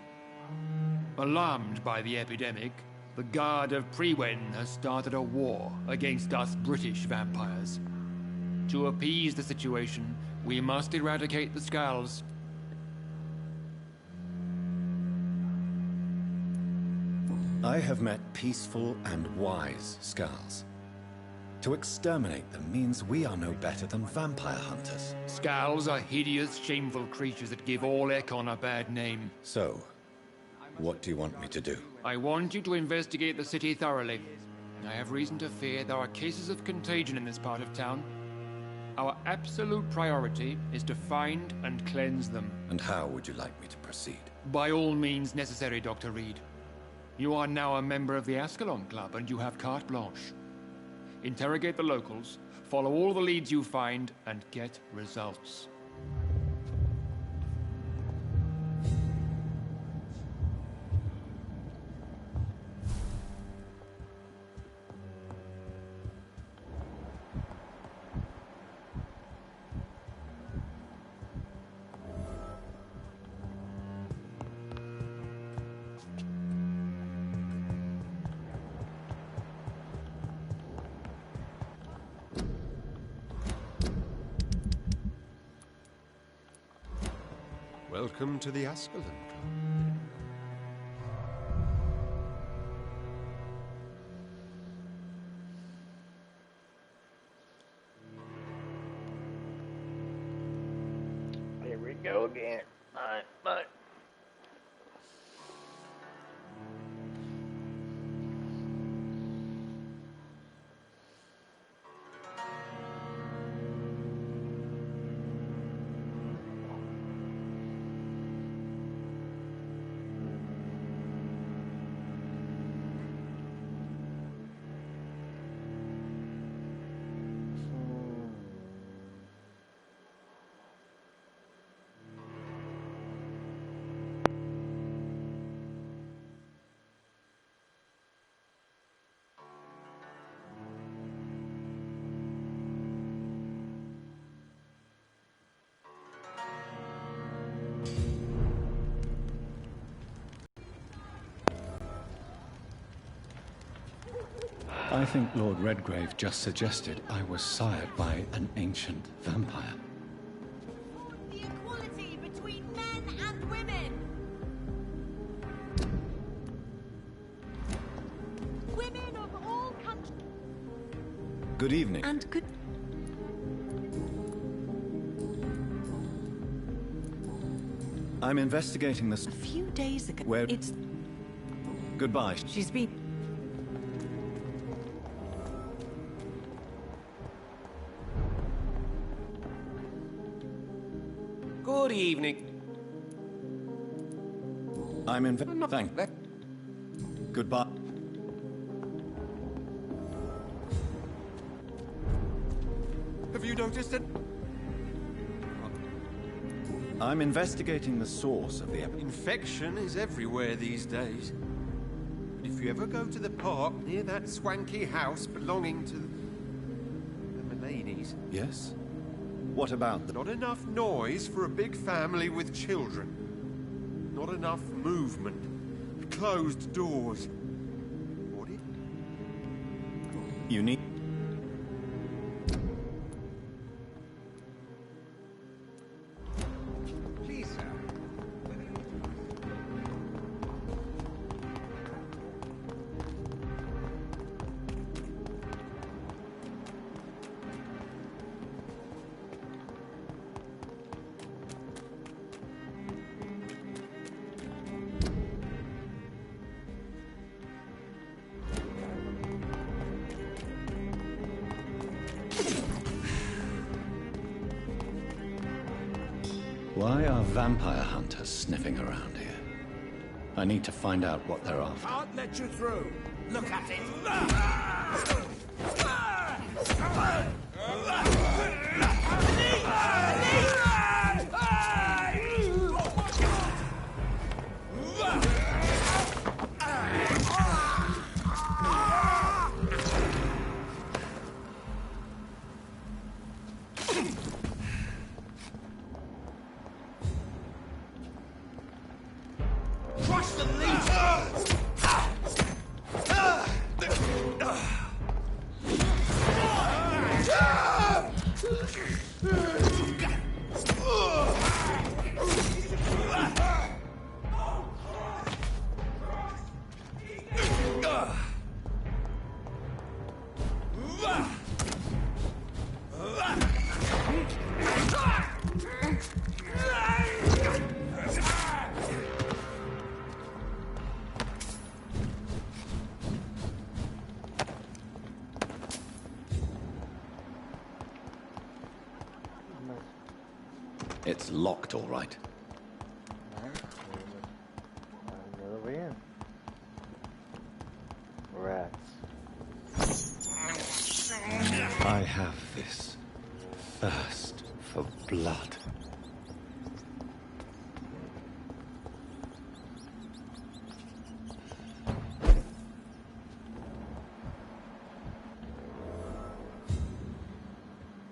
Speaker 9: Alarmed by the epidemic, the Guard of Priwen has started a war against us British vampires. To appease the situation, we must eradicate the Skulls.
Speaker 2: I have met peaceful and wise Skulls. To exterminate them means we are no better than vampire hunters.
Speaker 9: Skulls are hideous, shameful creatures that give all Ekon a bad name.
Speaker 2: So, what do you want me to do?
Speaker 9: I want you to investigate the city thoroughly. I have reason to fear there are cases of contagion in this part of town. Our absolute priority is to find and cleanse them.
Speaker 2: And how would you like me to proceed?
Speaker 9: By all means necessary, Dr. Reed. You are now a member of the Ascalon Club, and you have carte blanche. Interrogate the locals, follow all the leads you find, and get results.
Speaker 5: Welcome to the Ascalon Club.
Speaker 1: Here we go again. Alright, bye.
Speaker 2: I think Lord Redgrave just suggested I was sired by an ancient vampire.
Speaker 4: The equality between men and women. Women of all countries.
Speaker 2: Good evening.
Speaker 4: And good.
Speaker 2: I'm investigating this.
Speaker 4: A few days ago.
Speaker 2: Where?
Speaker 4: It's.
Speaker 2: Goodbye.
Speaker 4: She's been.
Speaker 3: Good evening.
Speaker 2: I'm in. Thank. Goodbye.
Speaker 5: Have you noticed it?
Speaker 2: I'm investigating the source of the
Speaker 5: Infection is everywhere these days. But if you ever go to the park near that swanky house belonging to the Miladies...
Speaker 2: Yes? What about the...
Speaker 5: Not enough noise for a big family with children. Not enough movement. Closed doors. What it?
Speaker 2: You need...
Speaker 3: Please, sir.
Speaker 2: Why are vampire hunters sniffing around here? I need to find out what they're after.
Speaker 10: Can't let you through. Look at it. Crush them
Speaker 2: It's locked, all right.
Speaker 1: Alright, another way in. Rats.
Speaker 2: I have this thirst for blood.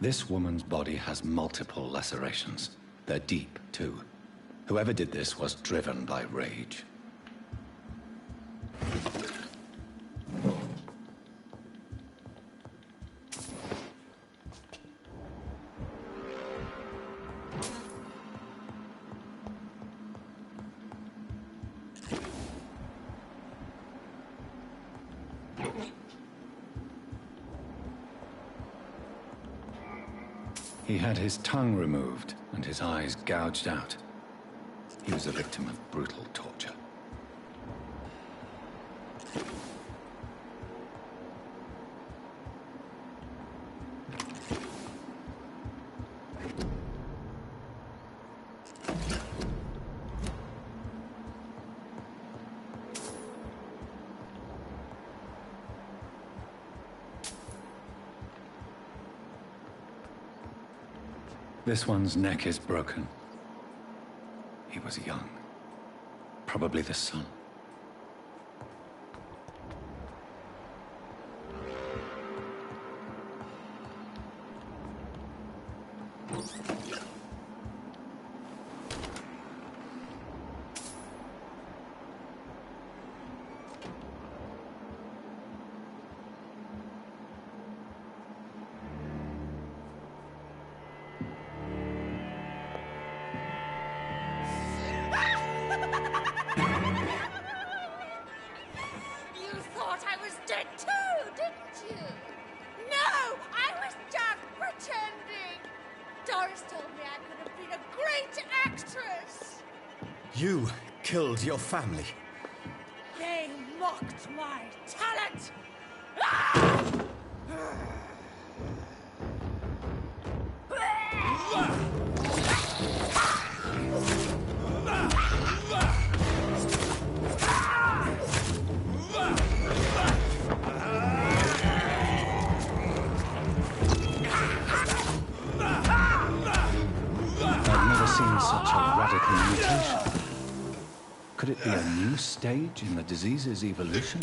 Speaker 2: This woman's body has multiple lacerations. They're deep, too. Whoever did this was driven by rage. He had his tongue removed and his eyes gouged out. He was a victim of brutal torture. This one's neck is broken. He was young. Probably the son.
Speaker 10: You killed your family.
Speaker 7: They mocked my talent!
Speaker 2: I've never seen such a radical mutation. Could it be a new stage in the disease's evolution?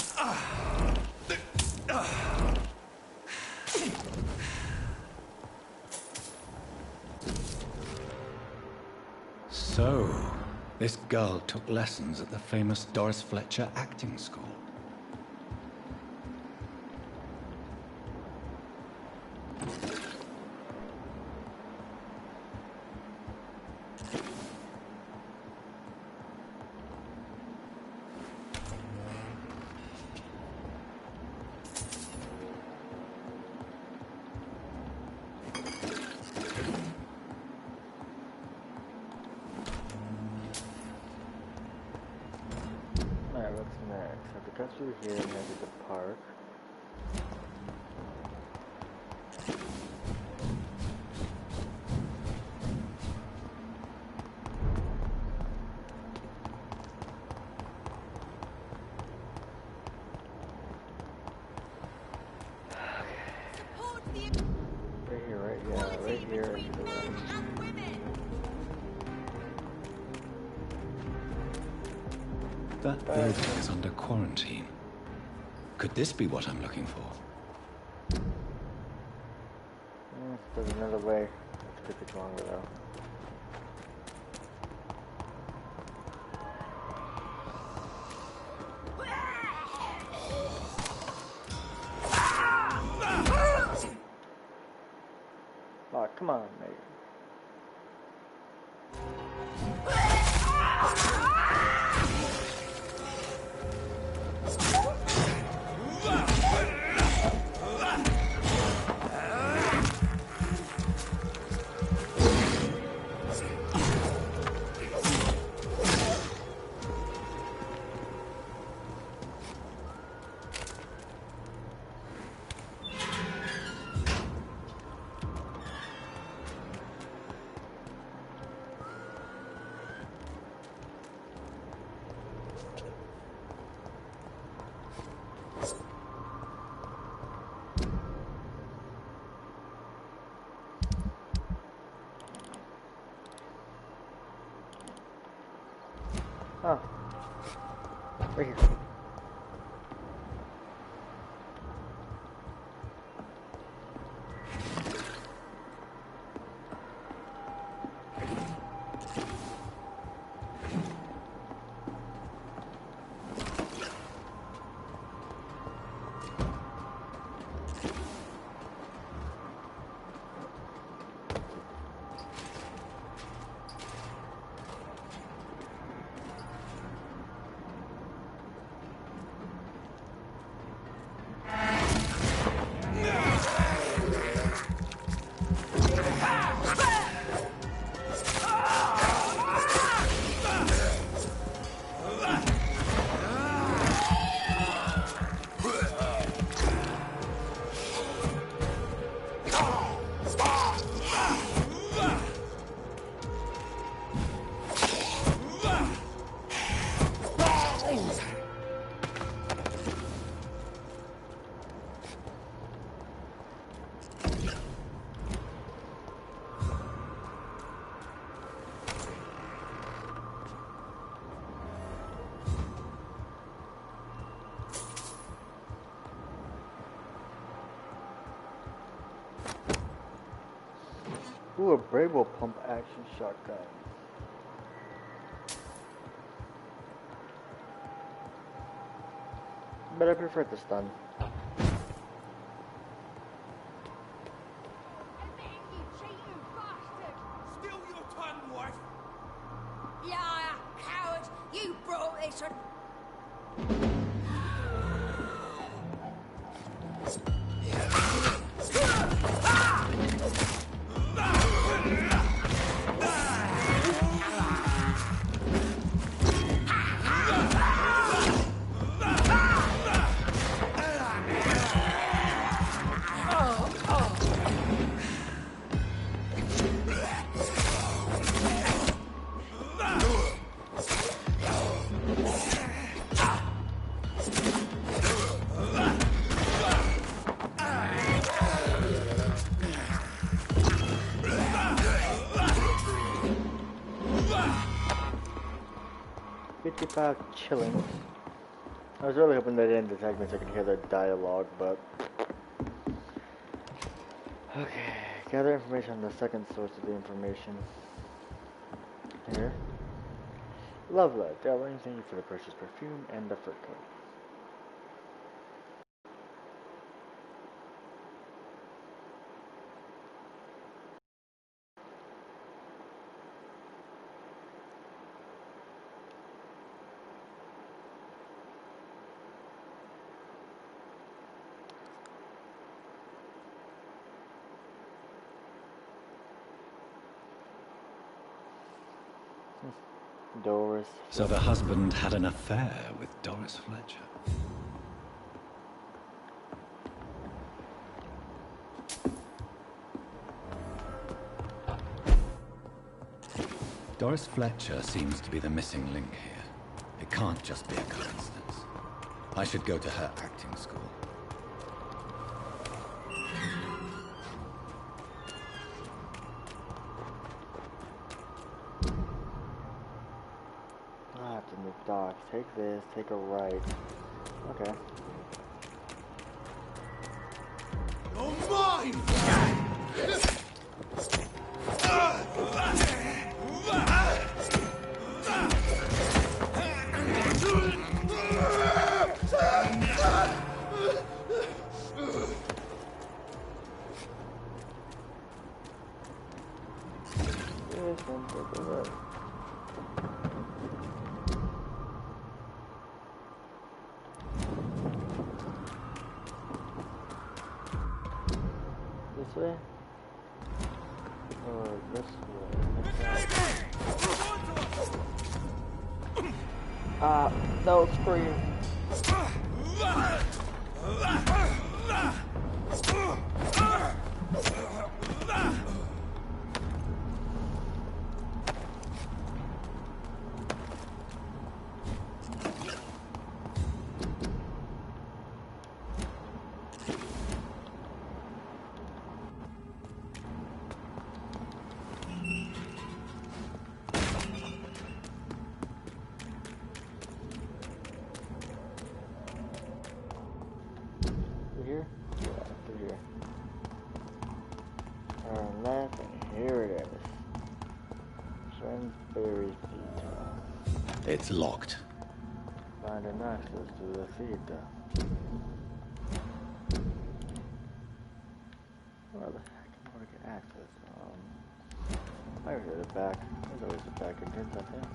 Speaker 2: So, this girl took lessons at the famous Doris Fletcher acting school.
Speaker 1: Alright, what's next? I have to cut through here and head to the park. Right here, right? Yeah, right here. To the right.
Speaker 2: That building is under quarantine. Could this be what I'm looking for?
Speaker 1: There's another way. It's a bit longer though. Oh, come on, mate. Oh. Right here. Ooh, a Bravo pump action shotgun. But I prefer the stun.
Speaker 10: Still your tongue, wife!
Speaker 11: Liar, coward! You brought this on.
Speaker 1: Chilling. I was really hoping they didn't detect me so I could hear their dialogue, but... Okay, gather information on the second source of the information. Here. Lovely. Darling, thank you for the precious perfume and the fur coat. Doris.
Speaker 2: So the husband had an affair with Doris Fletcher. Doris Fletcher seems to be the missing link here. It can't just be a coincidence. I should go to her acting school.
Speaker 1: In the docks. Take this, take a right. Okay.
Speaker 10: You're mine!
Speaker 1: This way? Or this way? Ah, no, screw you. Buried Theta.
Speaker 2: It's locked.
Speaker 1: Find an access to the Theta. Where the heck am I going to get access? I heard it back. There's always a back entrance, I think.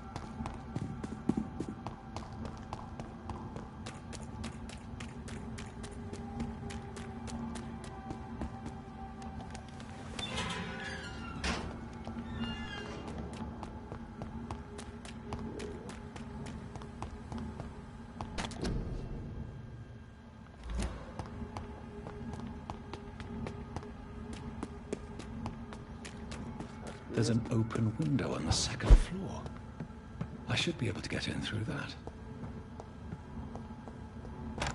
Speaker 2: There's an open window on the second floor. I should be able to get in through that.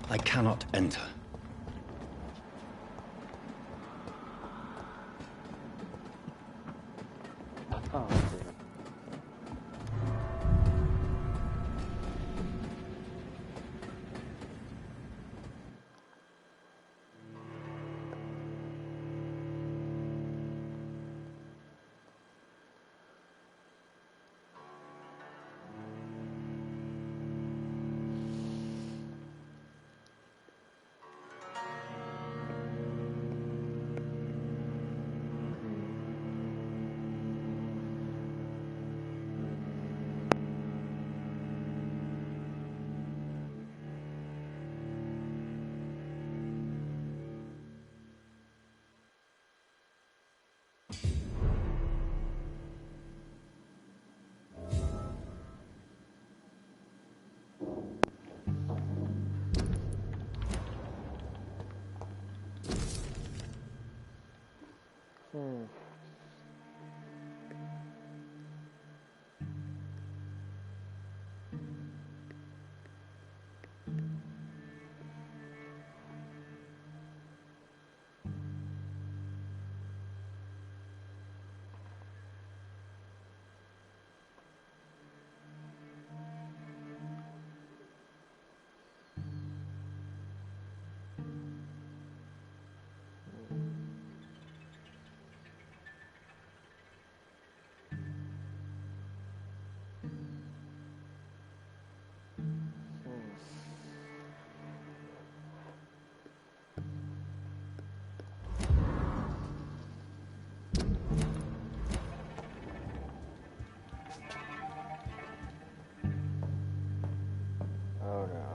Speaker 2: I cannot enter.
Speaker 1: Oh,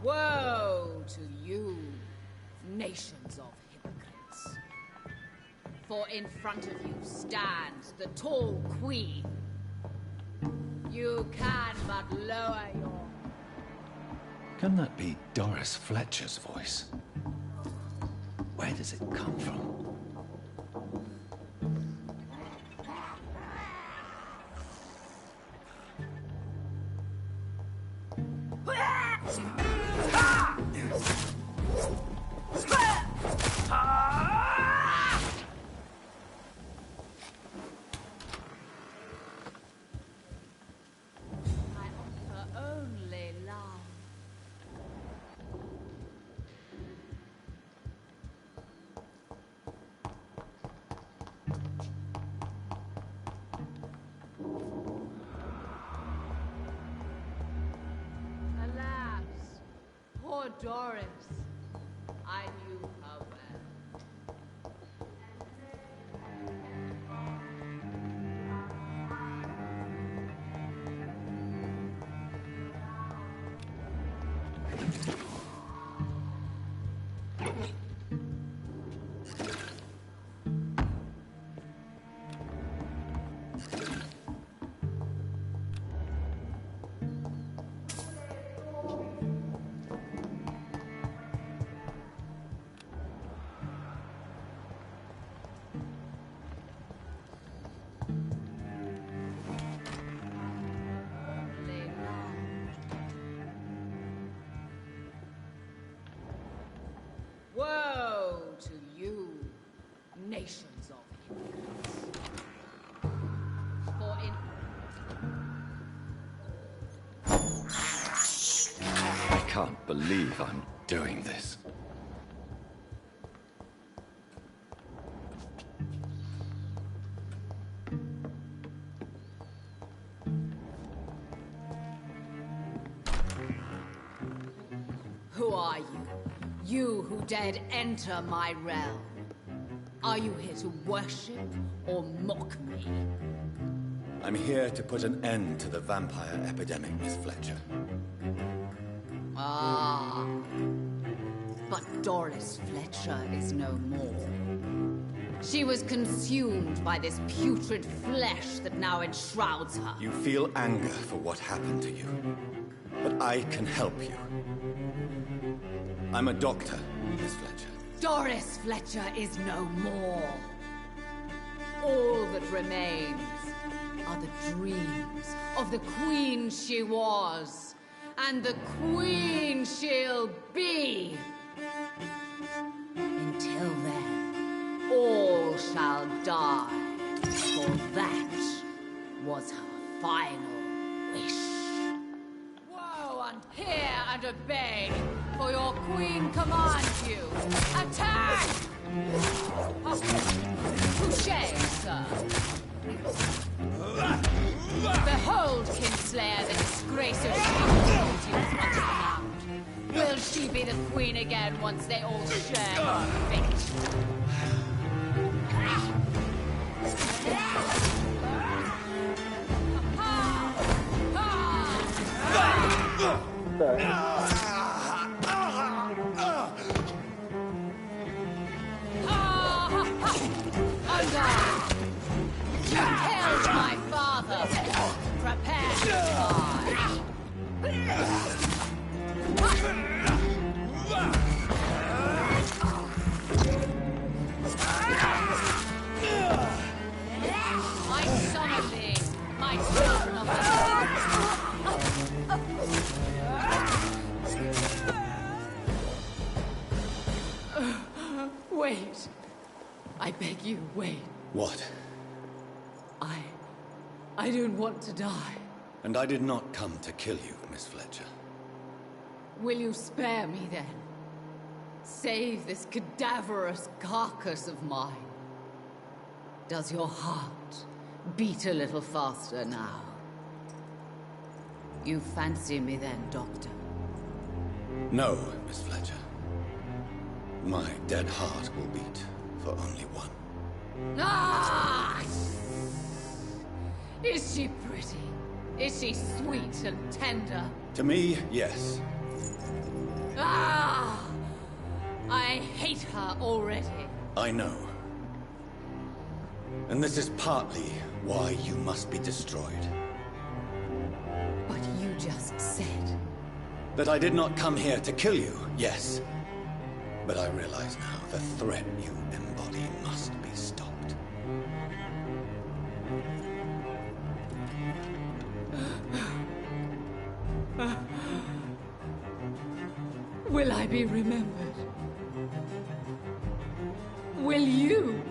Speaker 11: Woe to you, nations of hypocrites. For in front of you stands the tall queen. You can but lower your...
Speaker 2: Can that be Doris Fletcher's voice? Where does it come from?
Speaker 11: Doris, I knew her well. Woe to you, nations of hypocrites. For in...
Speaker 2: I can't believe I'm doing this.
Speaker 11: You who dared enter my realm. Are you here to worship or mock me?
Speaker 2: I'm here to put an end to the vampire epidemic, Miss Fletcher.
Speaker 11: Ah. But Doris Fletcher is no more. She was consumed by this putrid flesh that now enshrouds her.
Speaker 2: You feel anger for what happened to you. But I can help you. I'm a doctor, Miss Fletcher.
Speaker 11: Doris Fletcher is no more. All that remains are the dreams of the queen she was, and the queen she'll be. Until then, all shall die, for that was her final wish. Woe and hear and obey, for your queen commands you. Attack! Touché, sir. Behold, Kinslayer, the disgrace of beauty was once renowned. Will she be the queen again once they all share her fate? You killed my father. Prepare to die. I summon thee, my children of the Wait. I beg you, wait.
Speaker 2: What?
Speaker 11: I don't want to die.
Speaker 2: And I did not come to kill you, Miss Fletcher.
Speaker 11: Will you spare me then? Save this cadaverous carcass of mine. Does your heart beat a little faster now? You fancy me then, Doctor?
Speaker 2: No, Miss Fletcher. My dead heart will beat for only one.
Speaker 11: Ah! Is she pretty? Is she sweet and tender?
Speaker 2: To me, yes.
Speaker 11: Ah! I hate her already.
Speaker 2: I know. And this is partly why you must be destroyed.
Speaker 11: But you just said...
Speaker 2: That I did not come here to kill you, yes. But I realize now the threat you embody must be stopped.
Speaker 11: Will I be remembered? Will you?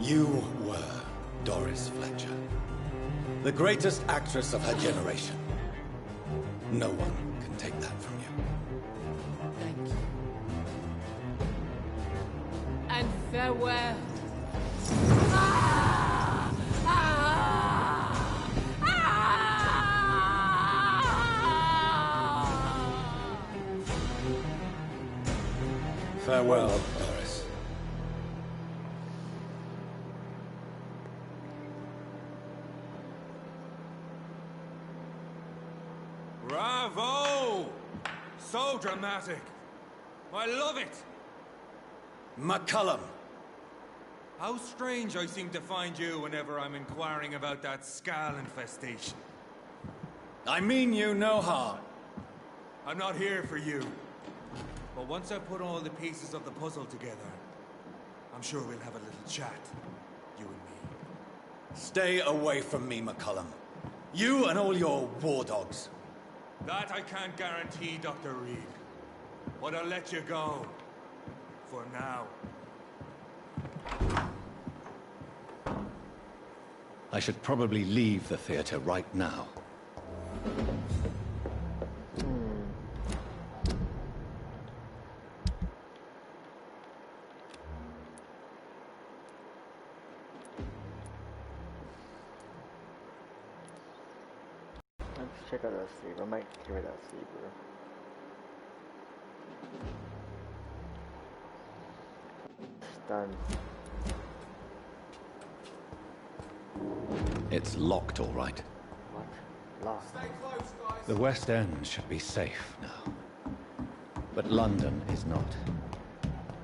Speaker 2: You were Doris Fletcher. The greatest actress of her generation. No one can take that from you.
Speaker 11: Thank you. And farewell. Ah! Ah! Ah!
Speaker 2: Farewell, Doris.
Speaker 5: Bravo! So dramatic. I love it.
Speaker 2: McCullum.
Speaker 5: How strange I seem to find you whenever I'm inquiring about that Skal infestation.
Speaker 2: I mean you no harm.
Speaker 5: I'm not here for you. But once I put all the pieces of the puzzle together, I'm sure we'll have a little chat, you and me.
Speaker 2: Stay away from me, McCullum. You and all your war dogs.
Speaker 5: That I can't guarantee, Dr. Reed. But I'll let you go. For now.
Speaker 2: I should probably leave the theater right now.
Speaker 1: Let's check out that sleeper. I might carry that sleeper. Done.
Speaker 2: It's locked, all right.
Speaker 1: What? Locked.
Speaker 2: The West End should be safe now. But London is not.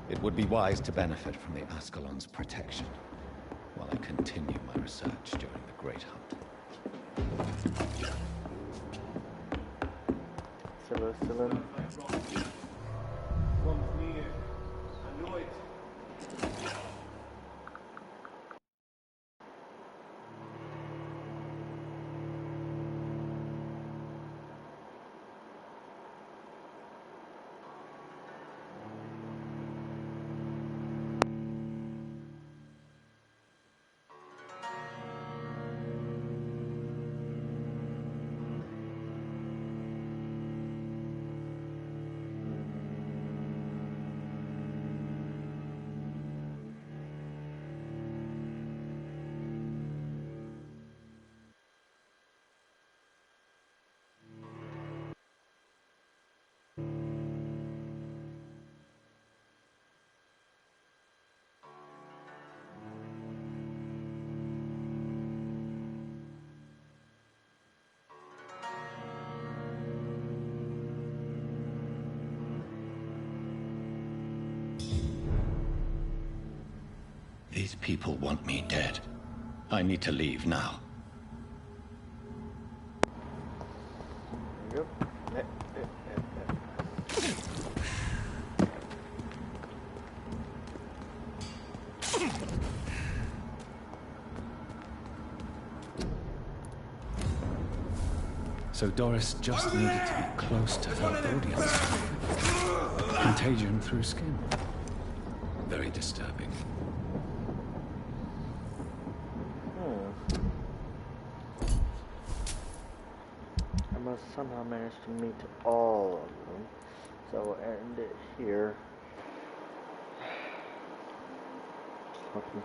Speaker 2: It would be wise to benefit from the Ascalon's protection while I continue my research during the Great Hunt.
Speaker 1: Jerusalem.
Speaker 2: These people want me dead. I need to leave now.
Speaker 1: Yep.
Speaker 2: So Doris just needed to be close to her audience. Contagion through skin. Very disturbing.
Speaker 1: I must somehow manage to meet all of them. So we'll end it here. Looking